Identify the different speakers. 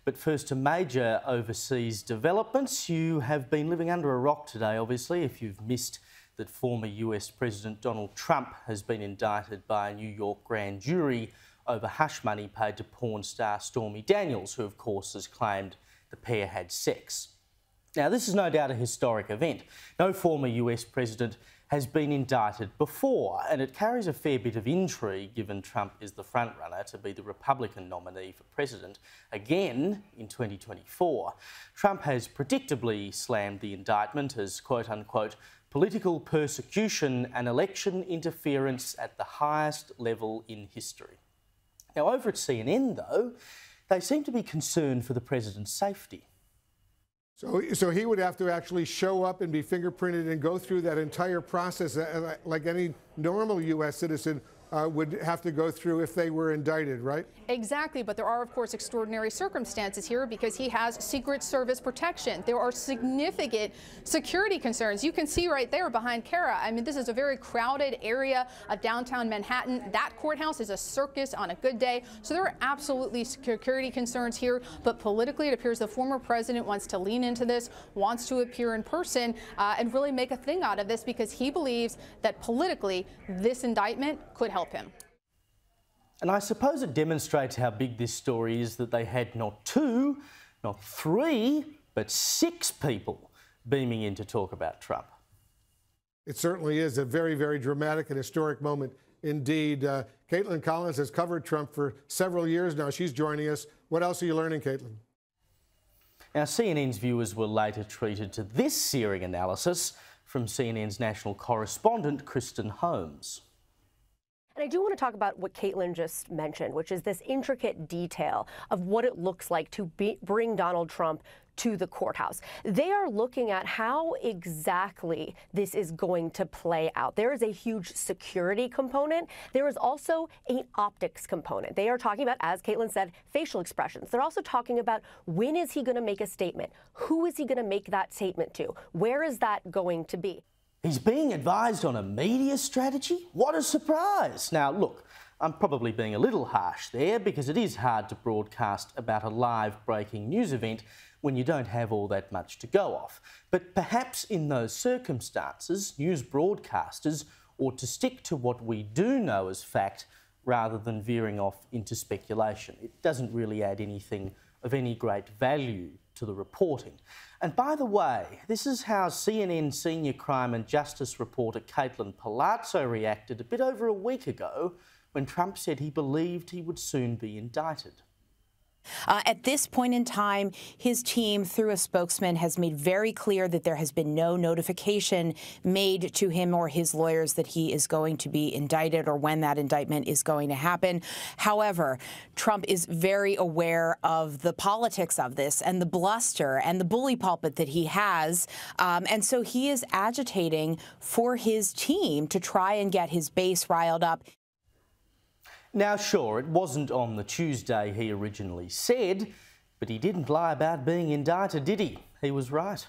Speaker 1: But first to major overseas developments. You have been living under a rock today, obviously, if you've missed that former US President Donald Trump has been indicted by a New York grand jury over hush money paid to porn star Stormy Daniels, who of course has claimed the pair had sex. Now, this is no doubt a historic event. No former US president has been indicted before, and it carries a fair bit of intrigue given Trump is the frontrunner to be the Republican nominee for president again in 2024. Trump has predictably slammed the indictment as quote-unquote political persecution and election interference at the highest level in history. Now, over at CNN, though, they seem to be concerned for the president's safety.
Speaker 2: So he would have to actually show up and be fingerprinted and go through that entire process like any normal U.S. citizen would have to go through if they were indicted, right?
Speaker 3: Exactly, but there are, of course, extraordinary circumstances here because he has Secret Service protection. There are significant security concerns. You can see right there behind Kara. I mean, this is a very crowded area of downtown Manhattan. That courthouse is a circus on a good day. So there are absolutely security concerns here. But politically, it appears the former president wants to lean into this, wants to appear in person and really make a thing out of this because he believes that politically this indictment could help him.
Speaker 1: And I suppose it demonstrates how big this story is that they had not 2, not 3, but 6 people beaming in to talk about Trump.
Speaker 2: It certainly is a very, very dramatic and historic moment indeed. Caitlin Collins has covered Trump for several years now. She's joining us. What else are you learning, Caitlin?
Speaker 1: Now, CNN's viewers were later treated to this searing analysis from CNN's national correspondent, Kristen Holmes.
Speaker 4: And I do want to talk about what Caitlin just mentioned, which is this intricate detail of what it looks like to bring Donald Trump to the courthouse. They are looking at how exactly this is going to play out. There is a huge security component. There is also an optics component. They are talking about, as Caitlin said, facial expressions. They're also talking about when is he going to make a statement? Who is he going to make that statement to? Where is that going to be?
Speaker 1: He's being advised on a media strategy? What a surprise! Now, look, I'm probably being a little harsh there because it is hard to broadcast about a live breaking news event when you don't have all that much to go off. But perhaps in those circumstances, news broadcasters ought to stick to what we do know as fact rather than veering off into speculation. It doesn't really add anything of any great value to the reporting. And by the way, this is how CNN senior crime and justice reporter Caitlin Palazzo reacted a bit over a week ago when Trump said he believed he would soon be indicted.
Speaker 5: At this point in time, his team, through a spokesman, has made very clear that there has been no notification made to him or his lawyers that he is going to be indicted or when that indictment is going to happen. However, Trump is very aware of the politics of this and the bluster and the bully pulpit that he has. And so he is agitating for his team to try and get his base riled up.
Speaker 1: Now, sure, it wasn't on the Tuesday he originally said, but he didn't lie about being indicted, did he? He was right.